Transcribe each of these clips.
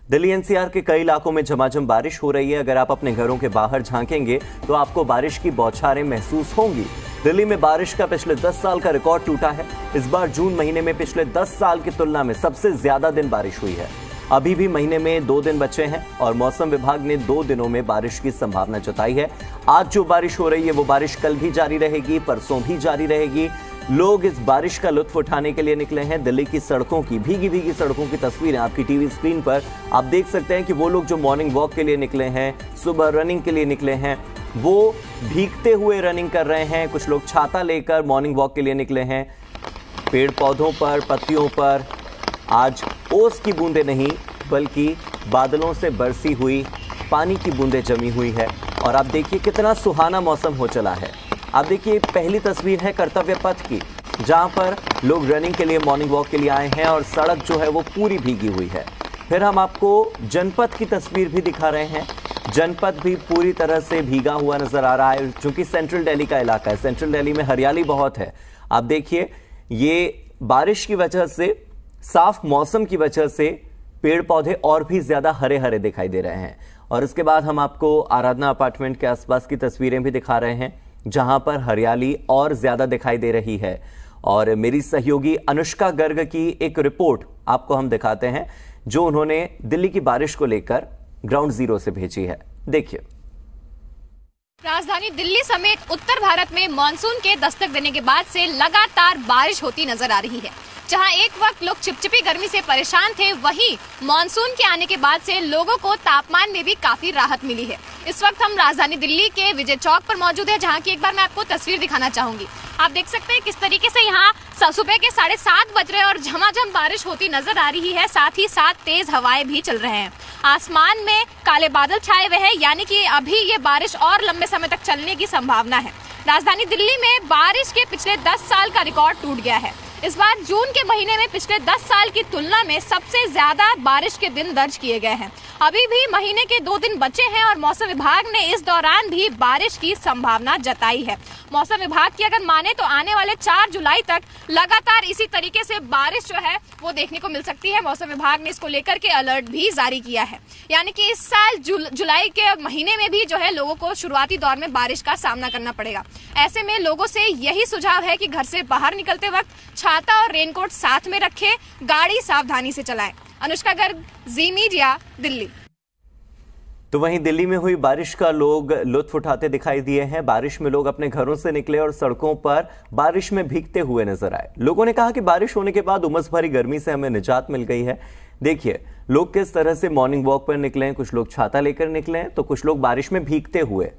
Delhi NCR के कई इलाकों में झमाझम बारिश हो रही है। अगर आप अपने घरों के बाहर झांकेंगे तो आपको बारिश की बौछारें महसूस होंगी। दिल्ली में बारिश का पिछले 10 साल का रिकॉर्ड टूटा है। इस बार जून महीने में पिछले 10 साल की तुलना में सबसे ज्यादा दिन बारिश हुई है। अभी भी महीने में 2 दिन बचे हैं और मौसम विभाग ने 2 दिनों में बारिश की संभावना जताई है। आज जो बारिश हो रही है वो बारिश कल भी जारी रहेगी, परसों भी जारी रहेगी। लोग इस बारिश का लुत्फ उठाने के लिए निकले हैं। दिल्ली की सड़कों की भीगी भीगी सड़कों की तस्वीरें आपकी टीवी स्क्रीन पर आप देख सकते हैं कि वो लोग जो मॉर्निंग वॉक के लिए निकले हैं, सुबह रनिंग के लिए निकले हैं, वो भीगते हुए रनिंग कर रहे हैं। कुछ लोग छाता लेकर मॉर्निंग वॉक के लिए निकले हैं। पेड़ पौधों पर, पत्तियों पर आज ओस की बूंदें नहीं बल्कि बादलों से बरसी हुई पानी की बूंदें जमी हुई है। और आप देखिए कितना सुहाना मौसम हो चला है। आप देखिए पहली तस्वीर है कर्तव्य पथ की, जहां पर लोग रनिंग के लिए, मॉर्निंग वॉक के लिए आए हैं और सड़क जो है वो पूरी भीगी हुई है। फिर हम आपको जनपथ की तस्वीर भी दिखा रहे हैं। जनपथ भी पूरी तरह से भीगा हुआ नजर आ रहा है, क्योंकि सेंट्रल दिल्ली का इलाका है। सेंट्रल दिल्ली में हरियाली बहुत है। आप देखिए ये बारिश की वजह से, साफ मौसम की वजह से पेड़ पौधे और भी ज्यादा हरे हरे दिखाई दे रहे हैं। और इसके बाद हम आपको आराधना अपार्टमेंट के आसपास की तस्वीरें भी दिखा रहे हैं, जहां पर हरियाली और ज्यादा दिखाई दे रही है। और मेरी सहयोगी अनुष्का गर्ग की एक रिपोर्ट आपको हम दिखाते हैं, जो उन्होंने दिल्ली की बारिश को लेकर ग्राउंड जीरो से भेजी है। देखिए। राजधानी दिल्ली समेत उत्तर भारत में मानसून के दस्तक देने के बाद से लगातार बारिश होती नजर आ रही है। जहां एक वक्त लोग चिपचिपी गर्मी से परेशान थे, वहीं मानसून के आने के बाद से लोगों को तापमान में भी काफी राहत मिली है। इस वक्त हम राजधानी दिल्ली के विजय चौक पर मौजूद है, जहां की एक बार मैं आपको तस्वीर दिखाना चाहूंगी। आप देख सकते हैं किस तरीके से यहाँ सुबह के 7:30 बज रहे हैं और झमाझम बारिश होती नजर आ रही है। साथ ही साथ तेज हवाएं भी चल रहे हैं। आसमान में काले बादल छाए हुए हैं, यानी कि अभी ये बारिश और लंबे समय तक चलने की संभावना है। राजधानी दिल्ली में बारिश के पिछले 10 साल का रिकॉर्ड टूट गया है। इस बार जून के महीने में पिछले 10 साल की तुलना में सबसे ज्यादा बारिश के दिन दर्ज किए गए हैं। अभी भी महीने के 2 दिन बचे हैं और मौसम विभाग ने इस दौरान भी बारिश की संभावना जताई है। मौसम विभाग की अगर माने तो आने वाले 4 जुलाई तक लगातार इसी तरीके से बारिश जो है वो देखने को मिल सकती है। मौसम विभाग ने इसको लेकर के अलर्ट भी जारी किया है, यानी कि इस साल जुलाई के महीने में भी जो है लोगों को शुरुआती दौर में बारिश का सामना करना पड़ेगा। ऐसे में लोगों से यही सुझाव है कि घर से बाहर निकलते वक्त छाता और रेनकोट साथ में रखें, गाड़ी सावधानी से चलाएं। अनुष्का गर्ग, जी मीडिया, दिल्ली। तो वहीं दिल्ली में हुई बारिश का लोग लुत्फ उठाते दिखाई दिए हैं। बारिश में लोग अपने घरों से निकले और सड़कों पर बारिश में भीगते हुए नजर आए। लोगों ने कहा कि बारिश होने के बाद उमस भरी गर्मी से हमें निजात मिल गई है। देखिए लोग किस तरह से मॉर्निंग वॉक पर निकले हैं। कुछ लोग छाता लेकर निकले हैं तो कुछ लोग बारिश में भीगते हुए।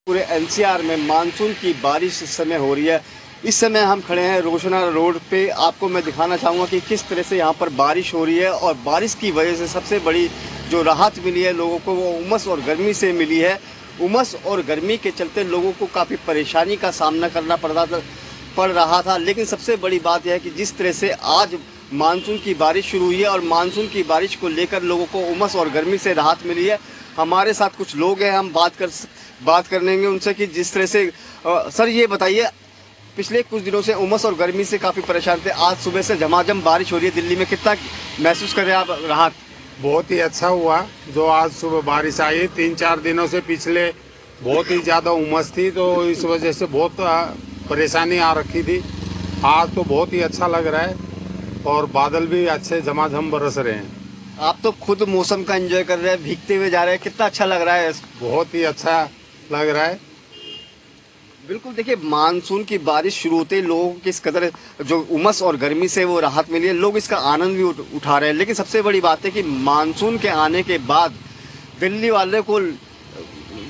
पूरे एनसीआर में मानसून की बारिश इस समय हो रही है। इस समय हम खड़े हैं रोशना रोड पे। आपको मैं दिखाना चाहूंगा कि किस तरह से यहाँ पर बारिश हो रही है और बारिश की वजह से सबसे बड़ी जो राहत मिली है लोगों को, वो उमस और गर्मी से मिली है। उमस और गर्मी के चलते लोगों को काफी परेशानी का सामना करना पड़ रहा था, लेकिन सबसे बड़ी बात यह है कि जिस तरह से आज मानसून की बारिश शुरू हुई है और मानसून की बारिश को लेकर लोगों को उमस और गर्मी से राहत मिली है। हमारे साथ कुछ लोग हैं, हम बात कर लेंगे उनसे कि जिस तरह से सर ये बताइए, पिछले कुछ दिनों से उमस और गर्मी से काफी परेशान थे, आज सुबह से झमाझम बारिश हो रही है दिल्ली में, कितना महसूस कर रहे हैं आप राहत? बहुत ही अच्छा हुआ जो आज सुबह बारिश आई। 3-4 दिनों से पिछले बहुत ही ज्यादा उमस थी, तो इस वजह से बहुत परेशानी आ रखी थी। आज तो बहुत ही अच्छा लग रहा है और बादल भी अच्छे झमाझम बरस रहे हैं। आप तो खुद मौसम का एंजॉय कर रहे हैं, भीगते हुए जा रहे हैं, कितना अच्छा लग रहा है? बहुत ही अच्छा लग रहा है। बिल्कुल, देखिए मानसून की बारिश शुरू होते ही लोगों को किस कदर जो उमस और गर्मी से वो राहत मिली है, लोग इसका आनंद भी उठा रहे हैं। लेकिन सबसे बड़ी बात है कि मानसून के आने के बाद दिल्ली वाले को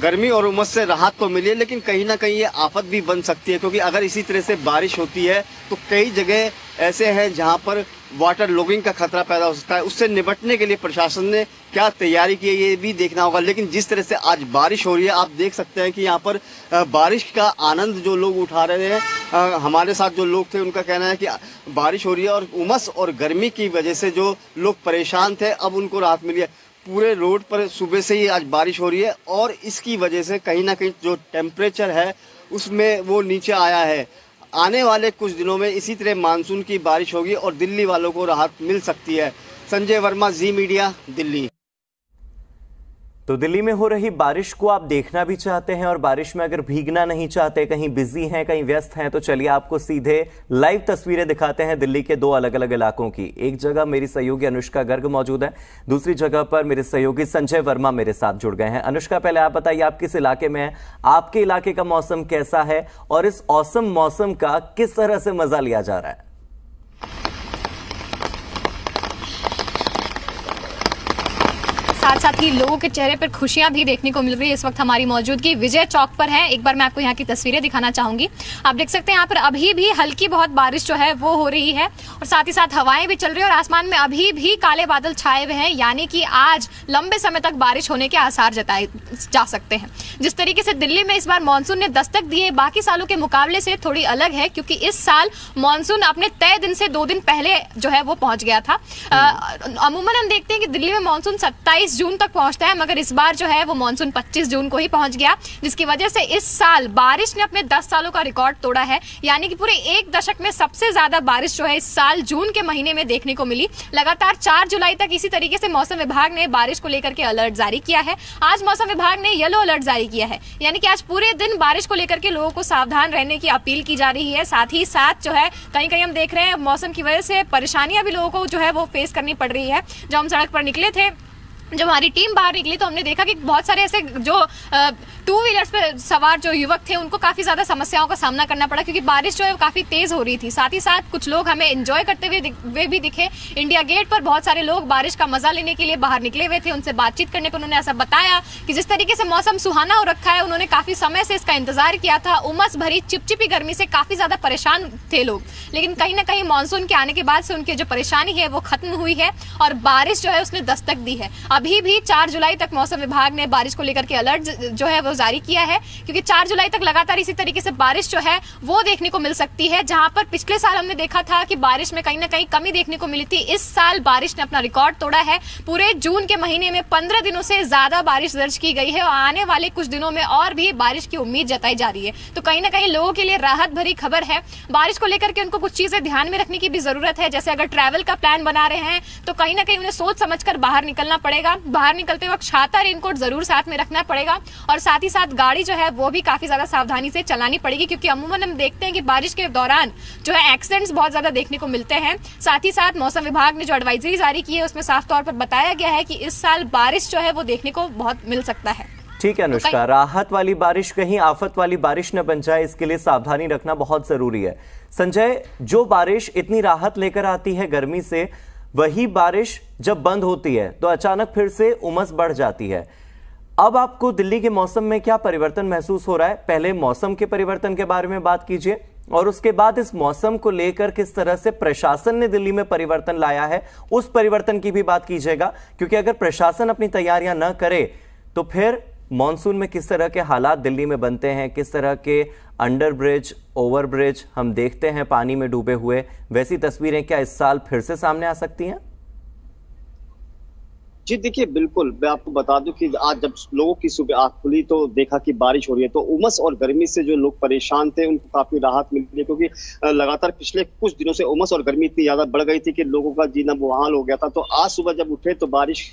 गर्मी और उमस से राहत तो मिली है, लेकिन कहीं ना कहीं ये आफत भी बन सकती है, क्योंकि अगर इसी तरह से बारिश होती है तो कई जगह ऐसे हैं जहां पर वाटर लॉगिंग का खतरा पैदा हो सकता है। उससे निपटने के लिए प्रशासन ने क्या तैयारी की है ये भी देखना होगा। लेकिन जिस तरह से आज बारिश हो रही है, आप देख सकते हैं कि यहाँ पर बारिश का आनंद जो लोग उठा रहे हैं। हमारे साथ जो लोग थे उनका कहना है कि बारिश हो रही है और उमस और गर्मी की वजह से जो लोग परेशान थे अब उनको राहत मिली है। पूरे रोड पर सुबह से ही आज बारिश हो रही है और इसकी वजह से कहीं ना कहीं जो टेम्परेचर है उसमें वो नीचे आया है। आने वाले कुछ दिनों में इसी तरह मानसून की बारिश होगी और दिल्ली वालों को राहत मिल सकती है। संजय वर्मा, जी मीडिया, दिल्ली। तो दिल्ली में हो रही बारिश को आप देखना भी चाहते हैं और बारिश में अगर भीगना नहीं चाहते, कहीं बिजी हैं, कहीं व्यस्त हैं, तो चलिए आपको सीधे लाइव तस्वीरें दिखाते हैं दिल्ली के दो अलग अलग इलाकों की। एक जगह मेरी सहयोगी अनुष्का गर्ग मौजूद है, दूसरी जगह पर मेरे सहयोगी संजय वर्मा मेरे साथ जुड़ गए हैं। अनुष्का, पहले आप बताइए आप किस इलाके में हैं, आपके इलाके का मौसम कैसा है और इस औसम मौसम का किस तरह से मजा लिया जा रहा है? साथ साथ ही लोगों के चेहरे पर खुशियां भी देखने को मिल रही है। इस वक्त हमारी मौजूदगी विजय चौक पर है। एक बार मैं आपको यहाँ की तस्वीरें दिखाना चाहूंगी। आप देख सकते हैं यहाँ पर अभी भी हल्की बहुत बारिश जो है वो हो रही है और साथ ही साथ हवाएं भी चल रही है और आसमान में अभी भी काले बादल छाए हुए हैं, यानी कि आज लंबे समय तक बारिश होने के आसार जताए जा सकते हैं। जिस तरीके से दिल्ली में इस बार मानसून ने दस्तक दी है, बाकी सालों के मुकाबले से थोड़ी अलग है, क्योंकि इस साल मानसून अपने तय दिन से 2 दिन पहले जो है वो पहुंच गया था। अमूमन हम देखते हैं कि दिल्ली में मानसून 27 जून तक पहुंचता है, मगर इस बार जो है वो मानसून 25 जून को ही पहुंच गया, जिसकी वजह से इस साल बारिश ने अपने 10 सालों का रिकॉर्ड तोड़ा है। यानी कि पूरे एक दशक में सबसे ज्यादा बारिश जो है इस साल जून के महीने में देखने को मिली। लगातार 4 जुलाई तक इसी तरीके से मौसम विभाग ने बारिश को लेकर के अलर्ट जारी किया है। आज मौसम विभाग ने येलो अलर्ट जारी किया है, यानी कि आज पूरे दिन बारिश को लेकर के लोगों को सावधान रहने की अपील की जा रही है। साथ ही साथ जो है कहीं कहीं हम देख रहे हैं मौसम की वजह से परेशानियां भी लोगों को जो है वो फेस करनी पड़ रही है। जब हम सड़क पर निकले थे, जब हमारी टीम बाहर निकली, तो हमने देखा कि बहुत सारे ऐसे जो 2 व्हीलर्स पे सवार जो युवक थे उनको काफी ज्यादा समस्याओं का सामना करना पड़ा, क्योंकि बारिश जो है वो काफी तेज हो रही थी। साथ ही साथ कुछ लोग हमें एंजॉय करते हुए भी दिखे। इंडिया गेट पर बहुत सारे लोग बारिश का मजा लेने के लिए बाहर निकले हुए थे। उनसे बातचीत करने पर उन्होंने ऐसा बताया कि जिस तरीके से मौसम सुहाना हो रखा है, उन्होंने काफी समय से इसका इंतजार किया था। उमस भरी चिपचिपी गर्मी से काफी ज्यादा परेशान थे लोग, लेकिन कहीं ना कहीं मानसून के आने के बाद से उनकी जो परेशानी है वो खत्म हुई है और बारिश जो है उसने दस्तक दी है। अभी भी 4 जुलाई तक मौसम विभाग ने बारिश को लेकर के अलर्ट जो है वो जारी किया है, क्योंकि 4 जुलाई तक लगातार इसी तरीके से बारिश जो है वो देखने को मिल सकती है। जहां पर पिछले साल हमने देखा था कि बारिश में कहीं ना कहीं कमी देखने को मिली थी, इस साल बारिश ने अपना रिकॉर्ड तोड़ा है। पूरे जून के महीने में 15 दिनों से ज्यादा बारिश दर्ज की गई है और आने वाले कुछ दिनों में और भी बारिश की उम्मीद जताई जा रही है। तो कहीं ना कहीं लोगों के लिए राहत भरी खबर है। बारिश को लेकर के उनको कुछ चीजें ध्यान में रखने की भी जरूरत है। जैसे अगर ट्रैवल का प्लान बना रहे हैं तो कहीं ना कहीं उन्हें सोच समझकर बाहर निकलना पड़ेगा। बाहर निकलते वक्त छाता, रेनकोट जरूर साथ में रखना पड़ेगा और साथ ही साथ गाड़ी जो है वो भी काफी ज्यादा सावधानी से चलानी पड़ेगी, क्योंकि अमूमन हम देखते हैं कि बारिश के दौरान जो है एक्सीडेंट्स बहुत ज्यादा देखने को मिलते हैं। साथ ही साथ मौसम विभाग ने जो एडवाइजरी जारी की है उसमें साफ तौर पर बताया गया है कि इस साल बारिश जो है वो देखने को बहुत मिल सकता है। ठीक है अनुष्का, राहत वाली बारिश कहीं आफत वाली बारिश न बन जाए, इसके लिए सावधानी रखना बहुत जरूरी है। संजय, जो बारिश इतनी राहत लेकर आती है गर्मी से, वही बारिश जब बंद होती है तो अचानक फिर से उमस बढ़ जाती है। अब आपको दिल्ली के मौसम में क्या परिवर्तन महसूस हो रहा है? पहले मौसम के परिवर्तन के बारे में बात कीजिए और उसके बाद इस मौसम को लेकर किस तरह से प्रशासन ने दिल्ली में परिवर्तन लाया है उस परिवर्तन की भी बात कीजिएगा, क्योंकि अगर प्रशासन अपनी तैयारियां न करे तो फिर मॉनसून में किस तरह के हालात दिल्ली में बनते हैं, किस तरह के अंडर ब्रिज, ओवर ब्रिज हम देखते हैं पानी में डूबे हुए, वैसी तस्वीरें क्या इस साल फिर से सामने आ सकती हैं? जी देखिए, बिल्कुल मैं आपको बता दूं कि आज जब लोगों की सुबह आंख खुली तो देखा कि बारिश हो रही है, तो उमस और गर्मी से जो लोग परेशान थे उनको काफी राहत मिली है, क्योंकि लगातार पिछले कुछ दिनों से उमस और गर्मी इतनी ज्यादा बढ़ गई थी कि लोगों का जीना मुहाल हो गया था। तो आज सुबह जब उठे तो बारिश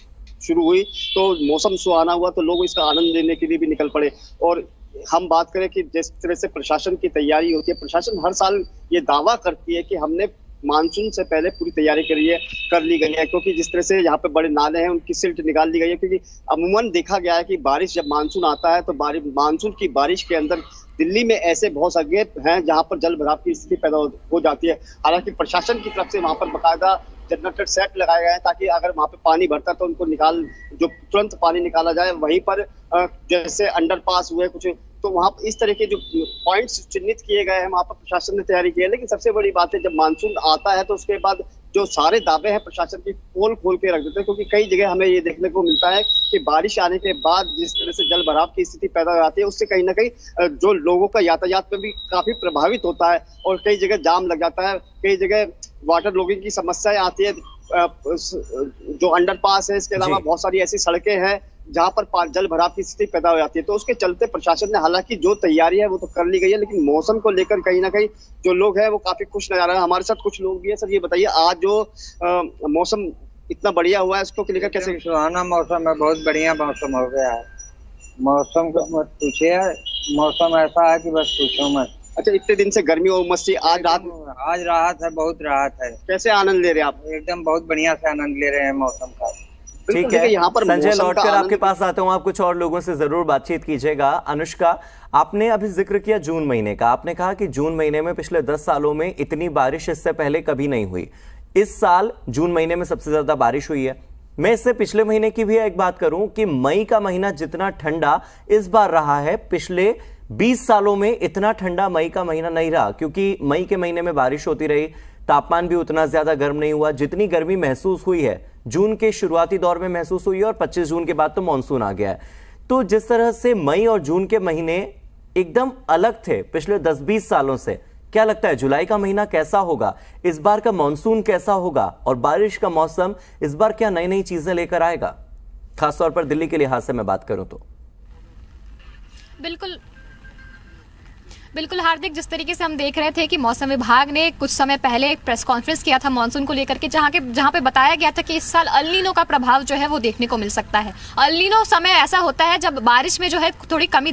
शुरू हुई तो मौसम सुहाना हुआ, तो लोग इसका आनंद लेने के लिए भी निकल पड़े। और हम बात करें कि जिस तरह से प्रशासन की तैयारी होती है, प्रशासन हर साल ये दावा करती है कि हमने मानसून से पहले पूरी तैयारी कर ली गई है, क्योंकि जिस तरह से यहाँ पे बड़े नाले हैं उनकी सिल्ट निकाल दी गई है। क्योंकि अमूमन देखा गया है कि बारिश जब मानसून आता है तो मानसून की बारिश के अंदर दिल्ली में ऐसे बहुत सारे हैं जहाँ पर जल भराव की स्थिति पैदा हो जाती है। हालांकि प्रशासन की तरफ से वहाँ पर बाकायदा जनरेटर सेट लगाए गए हैं ताकि अगर वहाँ पे पानी भरता है तो उनको जो तुरंत पानी निकाला जाए। वहीं पर जैसे अंडरपास हुए कुछ, तो वहाँ पर इस तरह के जो पॉइंट्स चिन्हित किए गए हैं वहाँ पर प्रशासन ने तैयारी की है। लेकिन सबसे बड़ी बात है, जब मानसून आता है तो उसके बाद जो सारे दावे हैं प्रशासन की पोल खोल के रख देते हैं, क्योंकि कई जगह हमें ये देखने को मिलता है कि बारिश आने के बाद जिस तरह से जल भराव की स्थिति पैदा हो जाती है, उससे कहीं ना कहीं जो लोगों का यातायात में भी काफी प्रभावित होता है और कई जगह जाम लग जाता है, कई जगह वाटर लॉगिंग की समस्याएं आती है। जो अंडरपास है, इसके अलावा बहुत सारी ऐसी सड़कें हैं जहां पर जल भराव की स्थिति पैदा हो जाती है। तो उसके चलते प्रशासन ने हालांकि जो तैयारी है वो तो कर ली गई है, लेकिन मौसम को लेकर कहीं ना कहीं जो लोग हैं वो काफी खुश नजर आ रहे हैं। हमारे साथ कुछ लोग भी है। सर ये बताइए, आज जो मौसम इतना बढ़िया हुआ है इसको लेकर कैसे? सुहाना मौसम है, बहुत बढ़िया मौसम हो गया है। मौसम को मत पूछिए, मौसम ऐसा है कि बस पूछो मत। अच्छा, इतने दिन से गर्मी और उमस थी, आज राहत है, बहुत राहत है। कैसे आनंद ले रहे हैं आप? एकदम बहुत बढ़िया से आनंद ले रहे हैं मौसम का। ठीक है, यहाँ पर संजय लौटकर आपके पास आता हूँ। आप कुछ और लोगों से जरूर बातचीत कीजिएगा। अनुष्का, आपने अभी जिक्र किया जून महीने का। आपने कहा कि जून महीने में पिछले 10 सालों में इतनी बारिश इससे पहले कभी नहीं हुई। इस साल जून महीने में सबसे ज्यादा बारिश हुई है। मैं इससे पिछले महीने की भी एक बात करूं कि मई का महीना जितना ठंडा इस बार रहा है, पिछले 20 सालों में इतना ठंडा मई का महीना नहीं रहा, क्योंकि मई के महीने में बारिश होती रही, तापमान भी उतना ज्यादा गर्म नहीं हुआ। जितनी गर्मी महसूस हुई है जून के शुरुआती दौर में महसूस हुई है, और 25 जून के बाद तो मानसून आ गया है। तो जिस तरह से मई और जून के महीने एकदम अलग थे पिछले 10-20 सालों से, क्या लगता है जुलाई का महीना कैसा होगा? इस बार का मानसून कैसा होगा? और बारिश का मौसम इस बार क्या नई नई चीजें लेकर आएगा, खासतौर पर दिल्ली के लिहाज से मैं बात करूं तो? बिल्कुल हार्दिक, जिस तरीके से हम देख रहे थे कि मौसम विभाग ने कुछ समय पहले एक प्रेस कॉन्फ्रेंस किया था मानसून को लेकर के, जहां पे बताया गया था कि इस साल अल नीनो का प्रभाव जो है वो देखने को मिल सकता है। अल नीनो समय ऐसा होता है जब बारिश में जो है थोड़ी कमी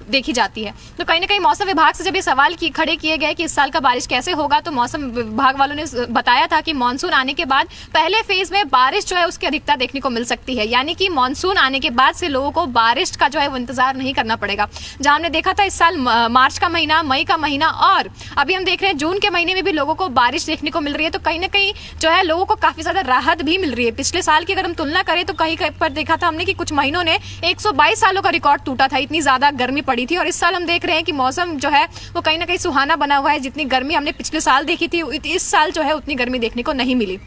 देखी जाती है। तो कहीं ना कहीं मौसम विभाग से जब ये सवाल खड़े किए गए कि इस साल का बारिश कैसे होगा, तो मौसम विभाग वालों ने बताया था कि मानसून आने के बाद पहले फेज में बारिश जो है उसकी अधिकता देखने को मिल सकती है। यानी कि मानसून आने के बाद से लोगों को बारिश का जो है वो इंतजार नहीं करना पड़ेगा। जहां हमने देखा था इस साल मार्च का महीना, मई का महीना, और अभी हम देख रहे हैं जून के महीने में भी लोगों को बारिश देखने को मिल रही है। तो कहीं ना कहीं जो है लोगों को काफी ज्यादा राहत भी मिल रही है। पिछले साल की अगर हम तुलना करें तो कहीं पर देखा था हमने कि कुछ महीनों ने 122 सालों का रिकॉर्ड टूटा था, इतनी ज्यादा गर्मी पड़ी थी। और इस साल हम देख रहे हैं कि मौसम जो है वो कहीं ना कहीं सुहाना बना हुआ है। जितनी गर्मी हमने पिछले साल देखी थी, इस साल जो है उतनी गर्मी देखने को नहीं मिली।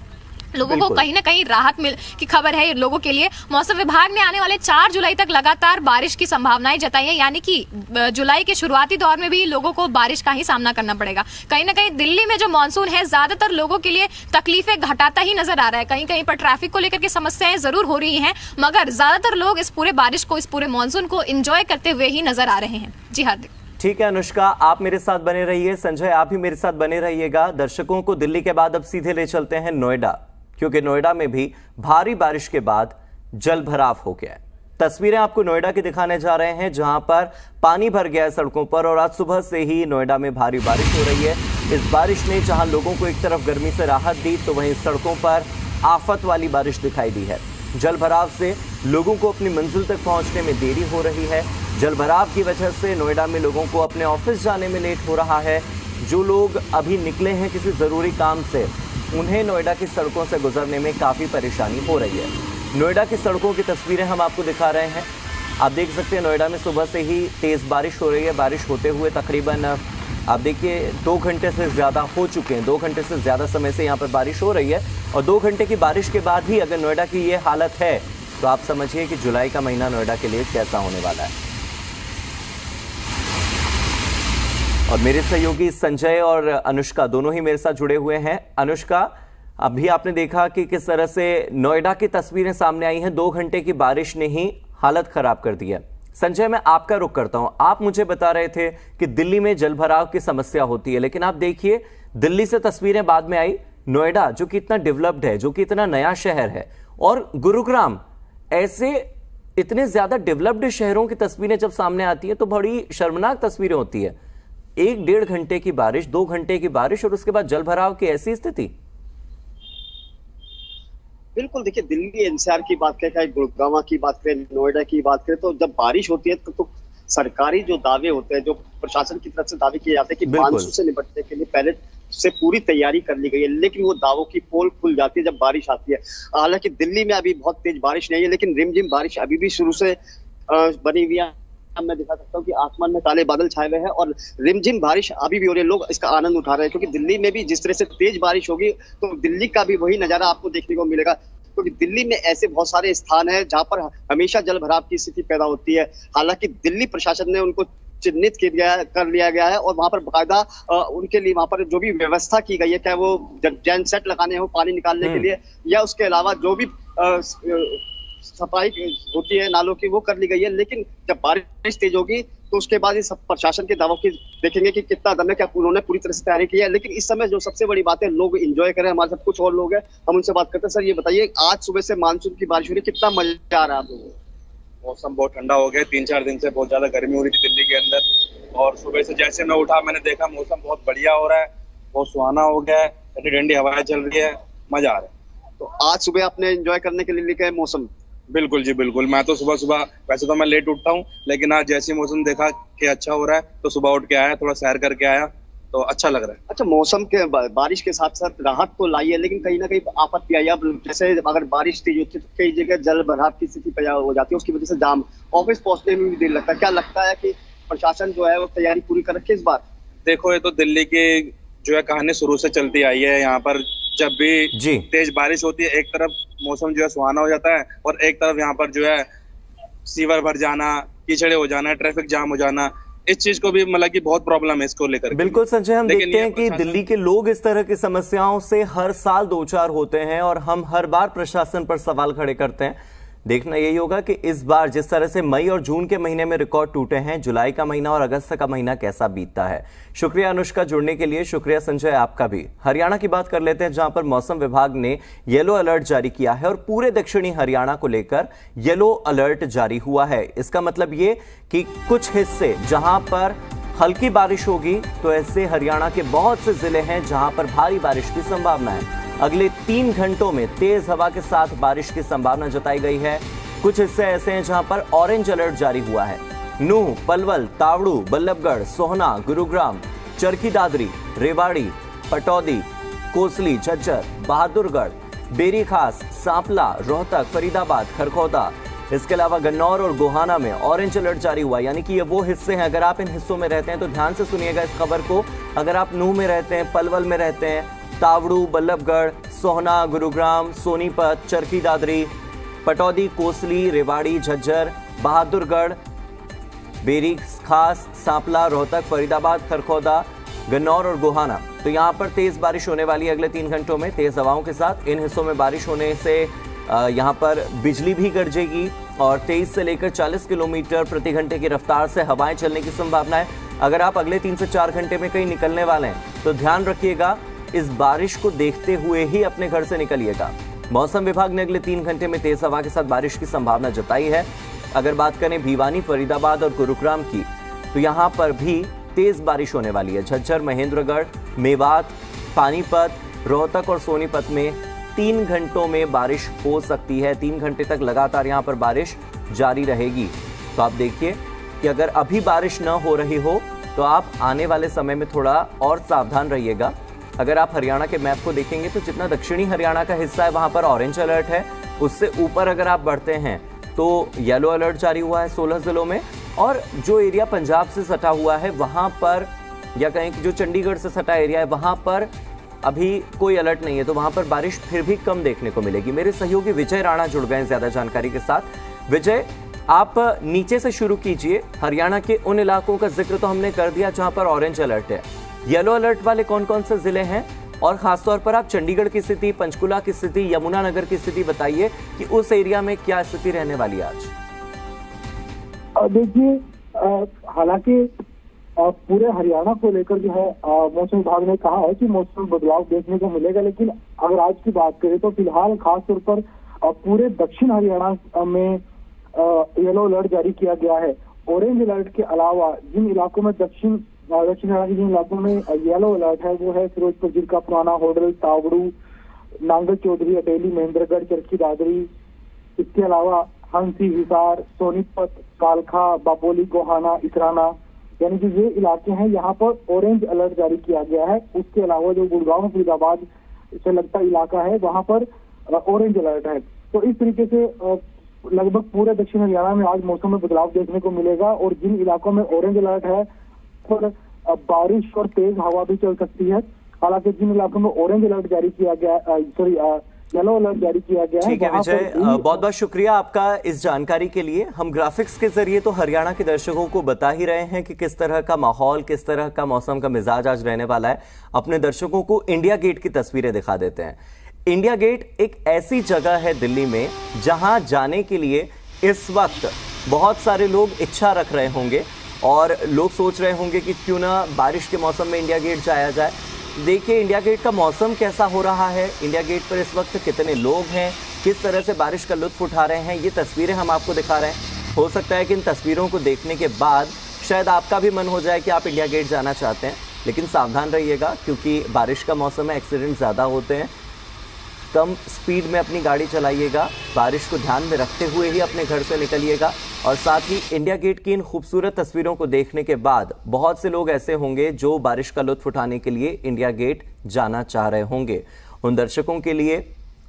लोगों को कहीं ना कहीं राहत की खबर है लोगों के लिए। मौसम विभाग ने आने वाले 4 जुलाई तक लगातार बारिश की संभावनाएं जताई है, यानी कि जुलाई के शुरुआती दौर में भी लोगों को बारिश का ही सामना करना पड़ेगा। कहीं ना कहीं दिल्ली में जो मानसून है ज्यादातर लोगों के लिए तकलीफें घटाता ही नजर आ रहा है। कहीं कहीं पर ट्रैफिक को लेकर के समस्याएं जरूर हो रही है, मगर ज्यादातर लोग इस पूरे बारिश को, इस पूरे मानसून को एंजॉय करते हुए ही नजर आ रहे हैं। जी हार्दिक। ठीक है अनुष्का, आप मेरे साथ बने रहिए। संजय, आप भी मेरे साथ बने रहिएगा। दर्शकों को दिल्ली के बाद अब सीधे ले चलते हैं नोएडा, क्योंकि नोएडा में भी भारी बारिश के बाद जल भराव हो गया है। तस्वीरें आपको नोएडा की दिखाने जा रहे हैं, जहां पर पानी भर गया है सड़कों पर, और आज सुबह से ही नोएडा में भारी बारिश हो रही है। इस बारिश ने जहां लोगों को एक तरफ गर्मी से राहत दी, तो वहीं सड़कों पर आफत वाली बारिश दिखाई दी है। जल भराव से लोगों को अपनी मंजिल तक पहुंचने में देरी हो रही है। जल भराव की वजह से नोएडा में लोगों को अपने ऑफिस जाने में लेट हो रहा है। जो लोग अभी निकले हैं किसी जरूरी काम से, उन्हें नोएडा की सड़कों से गुजरने में काफी परेशानी हो रही है। नोएडा की सड़कों की तस्वीरें हम आपको दिखा रहे हैं। आप देख सकते हैं नोएडा में सुबह से ही तेज बारिश हो रही है। बारिश होते हुए तकरीबन आप देखिए 2 घंटे से ज्यादा हो चुके हैं। 2 घंटे से ज्यादा समय से यहाँ पर बारिश हो रही है, और 2 घंटे की बारिश के बाद ही अगर नोएडा की ये हालत है, तो आप समझिए कि जुलाई का महीना नोएडा के लिए कैसा होने वाला है। और मेरे सहयोगी संजय और अनुष्का दोनों ही मेरे साथ जुड़े हुए हैं। अनुष्का, अभी आपने देखा कि किस तरह से नोएडा की तस्वीरें सामने आई हैं। 2 घंटे की बारिश ने ही हालत खराब कर दी है। संजय, मैं आपका रुख करता हूं। आप मुझे बता रहे थे कि दिल्ली में जलभराव की समस्या होती है, लेकिन आप देखिए दिल्ली से तस्वीरें बाद में आई। नोएडा जो कि इतना डेवलप्ड है, जो कि इतना नया शहर है, और गुरुग्राम, ऐसे इतने ज्यादा डेवलप्ड शहरों की तस्वीरें जब सामने आती है तो बड़ी शर्मनाक तस्वीरें होती है। 1-1.5 घंटे की बारिश, 2 घंटे की बारिश, और उसके बाद जलभराव की ऐसी स्थिति। बिल्कुल, देखिए दिल्ली एनसीआर की बात करें, गुड़गांव की बात करें, नोएडा की बात करें, तो जब बारिश होती है तो सरकारी जो दावे होते हैं, जो प्रशासन की तरफ से दावे किए जाते हैं कि मानसून से निपटने के लिए पहले से पूरी तैयारी कर ली गई है, लेकिन वो दावों की पोल खुल जाती है जब बारिश आती है। हालांकि दिल्ली में अभी बहुत तेज बारिश नहीं है, लेकिन रिमझिम बारिश अभी भी शुरू से बनी हुई है। मैं दिखा सकता हूँ कि आसमान में काले बादल छाए हुए हैं और रिमझिम बारिश अभी भी हो रही है। लोग इसका आनंद उठा रहे हैं, क्योंकि दिल्ली में भी जिस तरह से तेज बारिश होगी तो दिल्ली का भी वही नजारा आपको देखने को मिलेगा। क्योंकि दिल्ली में ऐसे बहुत सारे स्थान हैं जहां पर हमेशा जल भराव की स्थिति पैदा होती है। हालांकि दिल्ली प्रशासन ने उनको चिन्हित कर लिया गया है, और वहां पर बाकायदा उनके लिए वहां पर जो भी व्यवस्था की गई है, चाहे वो जैन सेट लगाने हो पानी निकालने के लिए, या उसके अलावा जो भी सफाई होती है नालों की वो कर ली गई है, लेकिन जब बारिश तेज होगी तो उसके बाद इस प्रशासन के दावों की देखेंगे कि कितना दम है, क्या उन्होंने पूरी तरह से तैयारी की है। लेकिन इस समय जो सबसे बड़ी बात है, लोग एंजॉय करें। हमारे साथ कुछ और लोग हैं, हम उनसे बात करते हैं। सर ये बताइए, आज सुबह से मानसून की बारिश हो रही है, कितना मजा आ रहा है आप लोगों को? मौसम बहुत ठंडा हो गया, 3-4 दिन से बहुत ज्यादा गर्मी हो रही थी दिल्ली के अंदर, और सुबह से जैसे मैं उठा मैंने देखा मौसम बहुत बढ़िया हो रहा है, बहुत सुहाना हो गया है, ठंडी ठंडी हवाएं चल रही है, मजा आ रहा है। तो आज सुबह आपने एंजॉय करने के लिए लेके मौसम? बिल्कुल जी बिल्कुल, मैं तो सुबह वैसे तो मैं लेट उठता हूँ, लेकिन आज जैसे मौसम देखा कि अच्छा हो रहा है तो सुबह उठ के आया, थोड़ा सैर करके आया, तो अच्छा लग रहा है। अच्छा, मौसम के बारिश के साथ साथ राहत तो लाई है, लेकिन कहीं ना कहीं आपत्ति आई। अब जैसे अगर बारिश तेज होती है तो कई जगह जल भराव की स्थिति पैदा हो जाती है, उसकी वजह से जाम, ऑफिस पहुंचने में भी देर लगता है। क्या लगता है कि प्रशासन जो है वो तैयारी पूरी कर रखी है इस बार? देखो, ये तो दिल्ली की जो है कहानी शुरू से चलती आई है। यहाँ पर जब भी तेज बारिश होती है, एक तरफ मौसम जो है सुहाना हो जाता है, और एक तरफ यहाँ पर जो है सीवर भर जाना, कीचड़े हो जाना, ट्रैफिक जाम हो जाना, इस चीज को भी मतलब कि बहुत प्रॉब्लम है इसको लेकर। बिल्कुल संजय, हम देखते हैं कि दिल्ली के लोग इस तरह की समस्याओं से हर साल दो चार होते हैं, और हम हर बार प्रशासन पर सवाल खड़े करते हैं। देखना यही होगा कि इस बार जिस तरह से मई और जून के महीने में रिकॉर्ड टूटे हैं, जुलाई का महीना और अगस्त का महीना कैसा बीतता है। शुक्रिया अनुष्का जुड़ने के लिए, शुक्रिया संजय आपका भी। हरियाणा की बात कर लेते हैं, जहां पर मौसम विभाग ने येलो अलर्ट जारी किया है, और पूरे दक्षिणी हरियाणा को लेकर येलो अलर्ट जारी हुआ है। इसका मतलब ये कि कुछ हिस्से जहां पर हल्की बारिश होगी, तो ऐसे हरियाणा के बहुत से जिले हैं जहां पर भारी बारिश की संभावना है। अगले 3 घंटों में तेज हवा के साथ बारिश की संभावना जताई गई है। कुछ हिस्से ऐसे हैं जहां पर ऑरेंज अलर्ट जारी हुआ है। नूह, पलवल, तावड़ू, बल्लभगढ़, सोहना, गुरुग्राम, चरखी दादरी, रेवाड़ी, पटौदी, कोसली, झज्जर, बहादुरगढ़, बेरी खास, सांपला, रोहतक, फरीदाबाद, खरखौदा, इसके अलावा गन्नौर और गोहाना में ऑरेंज अलर्ट जारी हुआ। यानी कि ये वो हिस्से हैं, अगर आप इन हिस्सों में रहते हैं तो ध्यान से सुनिएगा इस खबर को। अगर आप नूह में रहते हैं, पलवल में रहते हैं, तावड़ू, बल्लभगढ़, सोहना, गुरुग्राम, सोनीपत, चरखी दादरी, पटौदी, कोसली, रेवाड़ी, झज्जर, बहादुरगढ़, बेरी खास, सांपला, रोहतक, फरीदाबाद, खरखौदा, गन्नौर और गोहाना, तो यहाँ पर तेज बारिश होने वाली है अगले 3 घंटों में तेज हवाओं के साथ। इन हिस्सों में बारिश होने से यहाँ पर बिजली भी गरजेगी, और 23 से लेकर 40 किलोमीटर प्रति घंटे की रफ्तार से हवाएं चलने की संभावना है। अगर आप अगले 3 से 4 घंटे में कहीं निकलने वाले हैं तो ध्यान रखिएगा, इस बारिश को देखते हुए ही अपने घर से निकलिएगा। मौसम विभाग ने अगले 3 घंटे में तेज हवा के साथ बारिश की संभावना जताई है। अगर बात करें भिवानी, फरीदाबाद और गुरुग्राम की, तो यहाँ पर भी तेज बारिश होने वाली है। झज्जर, महेंद्रगढ़, मेवात, पानीपत, रोहतक और सोनीपत में 3 घंटों में बारिश हो सकती है। 3 घंटे तक लगातार यहाँ पर बारिश जारी रहेगी। तो आप देखिए कि अगर अभी बारिश न हो रही हो तो आप आने वाले समय में थोड़ा और सावधान रहिएगा। अगर आप हरियाणा के मैप को देखेंगे तो जितना दक्षिणी हरियाणा का हिस्सा है वहां पर ऑरेंज अलर्ट है, उससे ऊपर अगर आप बढ़ते हैं तो येलो अलर्ट जारी हुआ है 16 जिलों में, और जो एरिया पंजाब से सटा हुआ है वहां पर, या कहें कि जो चंडीगढ़ से सटा एरिया है वहां पर अभी कोई अलर्ट नहीं है, तो वहां पर बारिश फिर भी कम देखने को मिलेगी। मेरे सहयोगी विजय राणा जुड़ गए ज्यादा जानकारी के साथ। विजय, आप नीचे से शुरू कीजिए। हरियाणा के उन इलाकों का जिक्र तो हमने कर दिया जहां पर ऑरेंज अलर्ट है, येलो अलर्ट वाले कौन कौन से जिले हैं, और खासतौर पर आप चंडीगढ़ की स्थिति, पंचकुला की स्थिति, यमुनानगर की स्थिति बताइए कि उस एरिया में क्या स्थिति रहने वाली है आज। देखिए, हालांकि पूरे हरियाणा को लेकर जो है मौसम विभाग ने कहा है कि मौसम में बदलाव देखने को मिलेगा, लेकिन अगर आज की बात करें तो फिलहाल खासतौर पर पूरे दक्षिण हरियाणा में येलो अलर्ट जारी किया गया है। ऑरेंज अलर्ट के अलावा जिन इलाकों में दक्षिण हरियाणा के जिन इलाकों में येलो अलर्ट है वो है फिरोजपुर, जिला पुराना, होडल, तावड़ू, नांगल चौधरी, अटेली, महेंद्रगढ़, चरखी दादरी, इसके अलावा हंसी, हिसार, सोनीपत, कालखा, बापोली, गोहाना, इसराना, यानी कि ये इलाके हैं, यहाँ पर ऑरेंज अलर्ट जारी किया गया है। उसके अलावा जो गुड़गांव, फरीदाबाद से लगता इलाका है वहां पर ऑरेंज अलर्ट है। तो इस तरीके से लगभग पूरे दक्षिण हरियाणा में आज मौसम में बदलाव देखने को मिलेगा, और जिन इलाकों में ऑरेंज अलर्ट है पर बारिश और तेज हवा भी चल सकती है। हालांकि जिन इलाकों में ऑरेंज अलर्ट जारी किया गया, येलो अलर्ट जारी किया गया है। ठीक है विजय, बहुत बहुत शुक्रिया आपका इस जानकारी के लिए। हम ग्राफिक्स के जरिए तो हरियाणा के दर्शकों को बता ही रहे हैं कि किस तरह का माहौल, किस तरह का मौसम का मिजाज आज रहने वाला है। अपने दर्शकों को इंडिया गेट की तस्वीरें दिखा देते हैं। इंडिया गेट एक ऐसी जगह है दिल्ली में जहां जाने के लिए इस वक्त बहुत सारे लोग इच्छा रख रहे होंगे और लोग सोच रहे होंगे कि क्यों ना बारिश के मौसम में इंडिया गेट जाया जाए। देखिए इंडिया गेट का मौसम कैसा हो रहा है, इंडिया गेट पर इस वक्त कितने लोग हैं, किस तरह से बारिश का लुत्फ उठा रहे हैं, ये तस्वीरें हम आपको दिखा रहे हैं। हो सकता है कि इन तस्वीरों को देखने के बाद शायद आपका भी मन हो जाए कि आप इंडिया गेट जाना चाहते हैं, लेकिन सावधान रहिएगा क्योंकि बारिश का मौसम है, एक्सीडेंट ज़्यादा होते हैं। कम स्पीड में अपनी गाड़ी चलाइएगा, बारिश को ध्यान में रखते हुए ही अपने घर से निकलिएगा। और साथ ही इंडिया गेट की इन खूबसूरत तस्वीरों को देखने के बाद बहुत से लोग ऐसे होंगे जो बारिश का लुत्फ उठाने के लिए इंडिया गेट जाना चाह रहे होंगे। उन दर्शकों के लिए,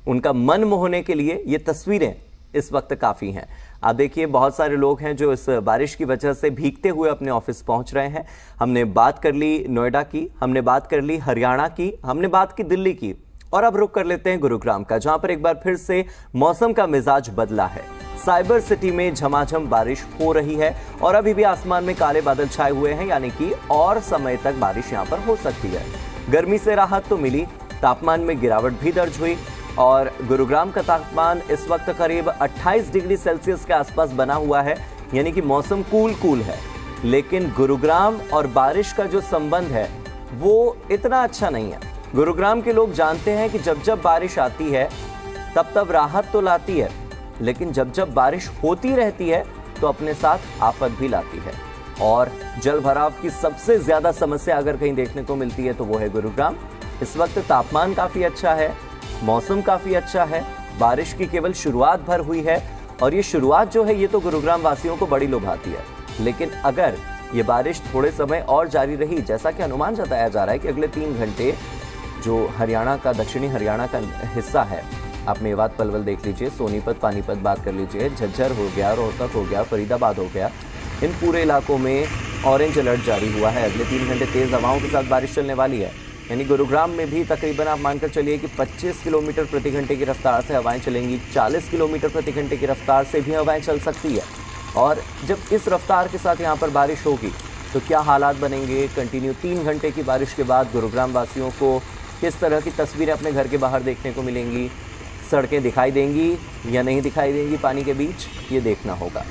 उनका मन मोहने के लिए ये तस्वीरें इस वक्त काफ़ी हैं। आप देखिए बहुत सारे लोग हैं जो इस बारिश की वजह से भीगते हुए अपने ऑफिस पहुंच रहे हैं। हमने बात कर ली नोएडा की, हमने बात कर ली हरियाणा की, हमने बात की दिल्ली की, और अब रुक कर लेते हैं गुरुग्राम का, जहां पर एक बार फिर से मौसम का मिजाज बदला है। साइबर सिटी में झमाझम बारिश हो रही है और अभी भी आसमान में काले बादल छाए हुए हैं, यानी कि और समय तक बारिश यहां पर हो सकती है। गर्मी से राहत तो मिली, तापमान में गिरावट भी दर्ज हुई और गुरुग्राम का तापमान इस वक्त करीब 28 डिग्री सेल्सियस के आसपास बना हुआ है, यानी कि मौसम कूल है। लेकिन गुरुग्राम और बारिश का जो संबंध है वो इतना अच्छा नहीं है। गुरुग्राम के लोग जानते हैं कि जब जब बारिश आती है तब राहत तो लाती है, लेकिन जब जब बारिश होती रहती है तो अपने साथ आफत भी लाती है। और जल भराव की सबसे ज्यादा समस्या अगर कहीं देखने को मिलती है तो वो है गुरुग्राम। इस वक्त तापमान काफी अच्छा है, मौसम काफी अच्छा है, बारिश की केवल शुरुआत भर हुई है और ये शुरुआत जो है ये तो गुरुग्राम वासियों को बड़ी लुभाती है। लेकिन अगर ये बारिश थोड़े समय और जारी रही, जैसा कि अनुमान जताया जा रहा है कि अगले 3 घंटे जो हरियाणा का, दक्षिणी हरियाणा का हिस्सा है, आप मेवात पलवल देख लीजिए, सोनीपत पानीपत बात कर लीजिए, झज्जर हो गया, रोहतक हो गया, फरीदाबाद हो गया, इन पूरे इलाकों में ऑरेंज अलर्ट जारी हुआ है। अगले 3 घंटे तेज हवाओं के साथ बारिश चलने वाली है, यानी गुरुग्राम में भी तकरीबन आप मानकर चलिए कि 25 किलोमीटर प्रति घंटे की रफ्तार से हवाएं चलेंगी, 40 किलोमीटर प्रति घंटे की रफ्तार से भी हवाएं चल सकती है। और जब इस रफ्तार के साथ यहाँ पर बारिश होगी तो क्या हालात बनेंगे। कंटिन्यू 3 घंटे की बारिश के बाद गुरुग्राम वासियों को किस तरह की तस्वीरें अपने घर के बाहर देखने को मिलेंगी, सड़कें दिखाई देंगी या नहीं दिखाई देंगी पानी के बीच, ये देखना होगा।